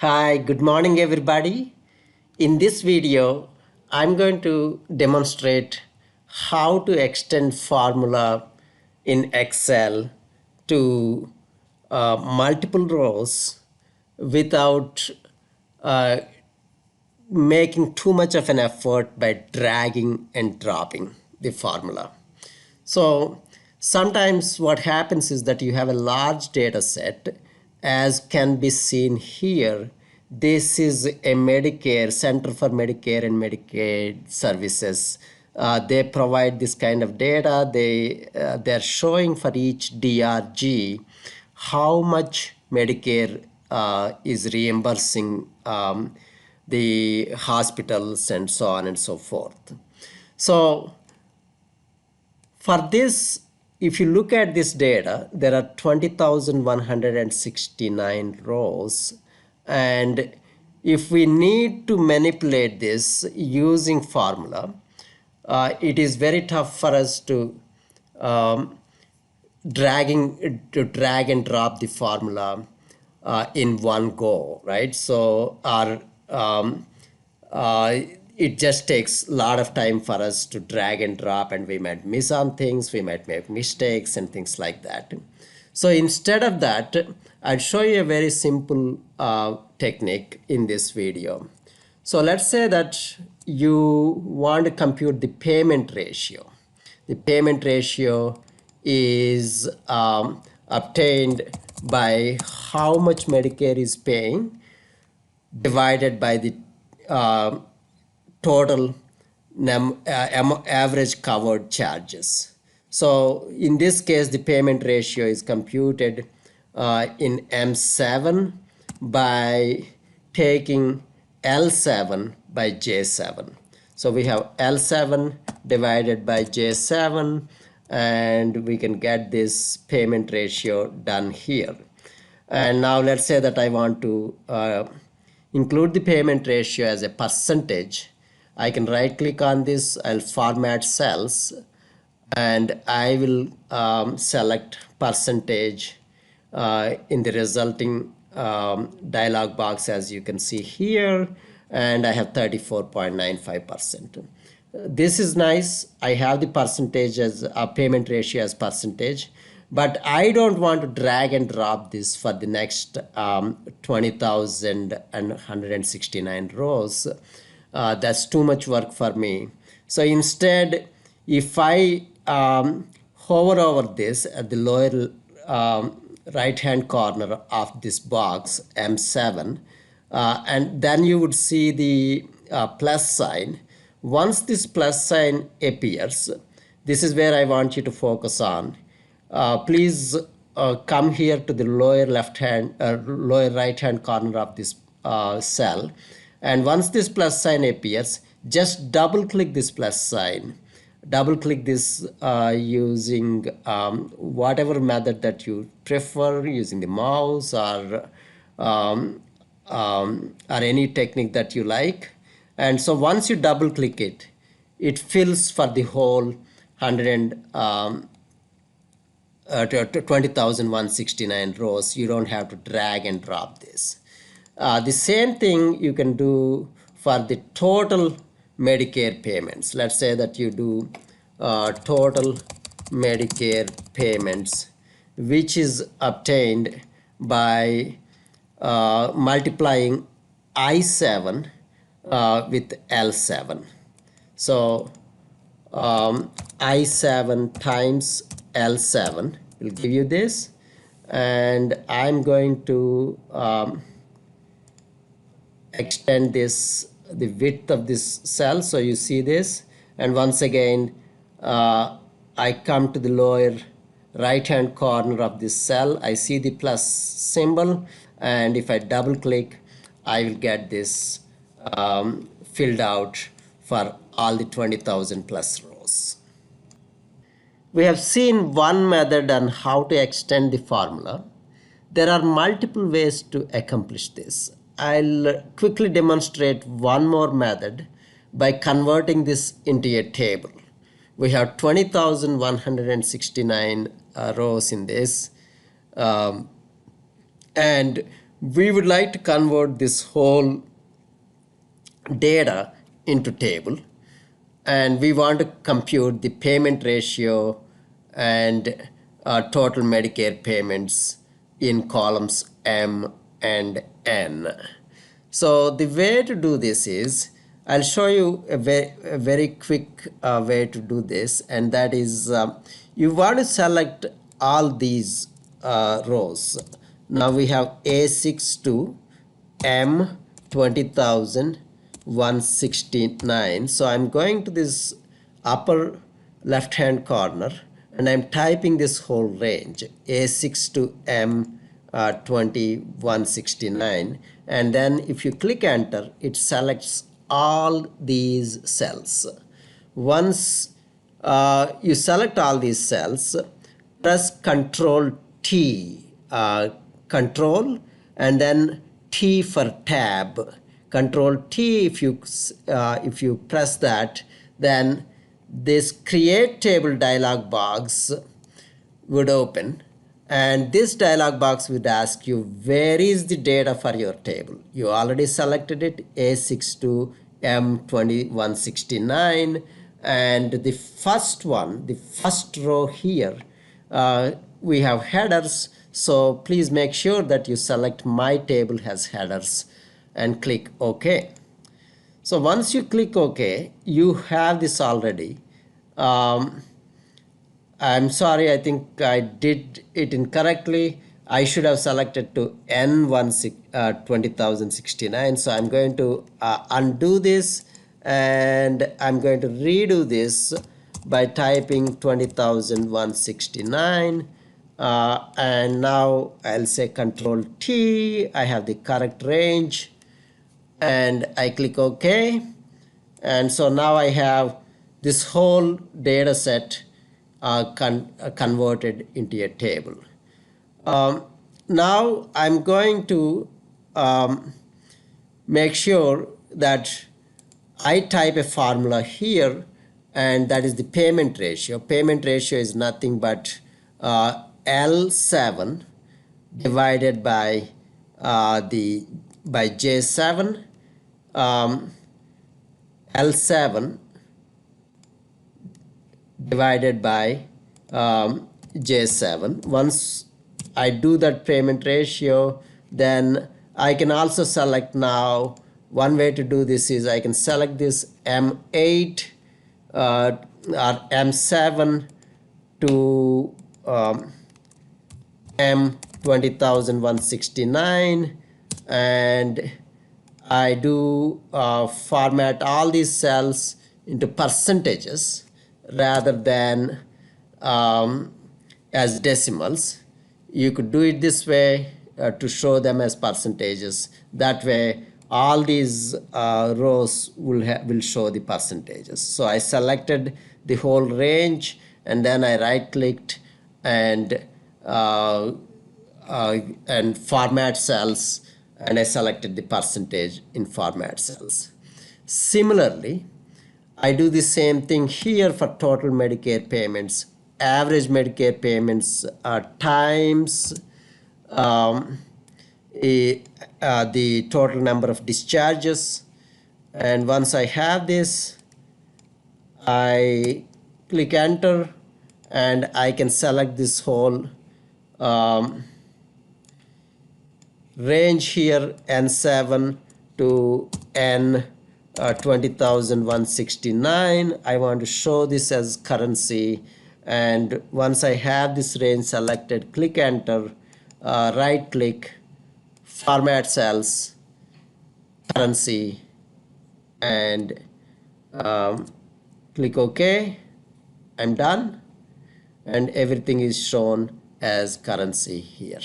Hi, good morning everybody. In this video, I'm going to demonstrate how to extend formula in Excel to multiple rows without uh, making too much of an effort by dragging and dropping the formula. So sometimes what happens is that you have a large data set, as can be seen here. This is a Medicare Center for Medicare and Medicaid Services. They provide this kind of data. They're showing for each DRG how much Medicare is reimbursing the hospitals and so on and so forth. So for this, if you look at this data, there are 20,169 rows. And if we need to manipulate this using formula, it is very tough for us to drag and drop the formula in one go, right? So uh, it just takes a lot of time for us to drag and drop, and we might miss on things, we might make mistakes and things like that. So instead of that, I'll show you a very simple technique in this video. So let's say that you want to compute the payment ratio. The payment ratio is obtained by how much Medicare is paying divided by the uh, total average covered charges. So in this case, the payment ratio is computed in M7 by taking L7 by J7. So we have L7 divided by J7, and we can get this payment ratio done here. And now let's say that I want to include the payment ratio as a percentage. I can right click on this, I'll format cells, and I will select percentage in the resulting dialog box, as you can see here, and I have 34.95%. This is nice. I have the percentage as a payment ratio as percentage, but I don't want to drag and drop this for the next 20,169 rows. That's too much work for me. So instead, if I hover over this at the lower right hand corner of this box M7, and then you would see the plus sign. Once this plus sign appears, this is where I want you to focus on. Please come here to the lower lower right hand corner of this cell, and once this plus sign appears, just double click this plus sign. Double click this using whatever method that you prefer, using the mouse or any technique that you like. And so once you double click it, it fills for the whole 20,169 rows. You don't have to drag and drop this. The same thing you can do for the total Medicare payments. Let's say that you do total Medicare payments, which is obtained by multiplying I7 with L7. So I7 times L7 will give you this, and I'm going to extend this, the width of this cell, so you see this. And once again, I come to the lower right hand corner of this cell, I see the plus symbol, and if I double click, I will get this filled out for all the 20,000 plus rows. We have seen one method on how to extend the formula. There are multiple ways to accomplish this. I'll quickly demonstrate one more method by converting this into a table. We have 20,169 rows in this, and we would like to convert this whole data into table, and we want to compute the payment ratio and total Medicare payments in columns M and N. So the way to do this is, I'll show you a very quick way to do this, and that is you want to select all these rows. Now we have A6 to M 20,169. So I'm going to this upper left hand corner and I'm typing this whole range A6 to M 2169, and then if you click enter, it selects all these cells. Once you select all these cells, press Control T, Control and then T for tab. Control T, if you press that, then this create table dialog box would open, and this dialog box would ask you where is the data for your table. You already selected it, A6 to M2169, and the first one, the first row here, we have headers, so please make sure that you select my table has headers and click OK. So once you click OK, you have this already. I'm sorry, I think I did it incorrectly. I should have selected to N20,069. So I'm going to undo this, and I'm going to redo this by typing 20,169. And now I'll say Control T. I have the correct range, and I click OK. And so now I have this whole data set converted into a table. Now I'm going to make sure that I type a formula here, and that is the payment ratio. Payment ratio is nothing but L7 divided by J7, L7 divided by J7. Once I do that payment ratio, then I can also select now. One way to do this is I can select this M8 or M7 to M20,169, and I do format all these cells into percentages rather than as decimals. You could do it this way to show them as percentages. That way all these rows will show the percentages. So I selected the whole range, and then I right clicked and format cells, and I selected the percentage in format cells. Similarly, I do the same thing here for total Medicare payments. Average Medicare payments times the total number of discharges. And once I have this, I click enter, and I can select this whole range here, N7 to N 20,169. I want to show this as currency, and once I have this range selected, click enter, right click, format cells, currency, and click OK. I'm done, and everything is shown as currency here.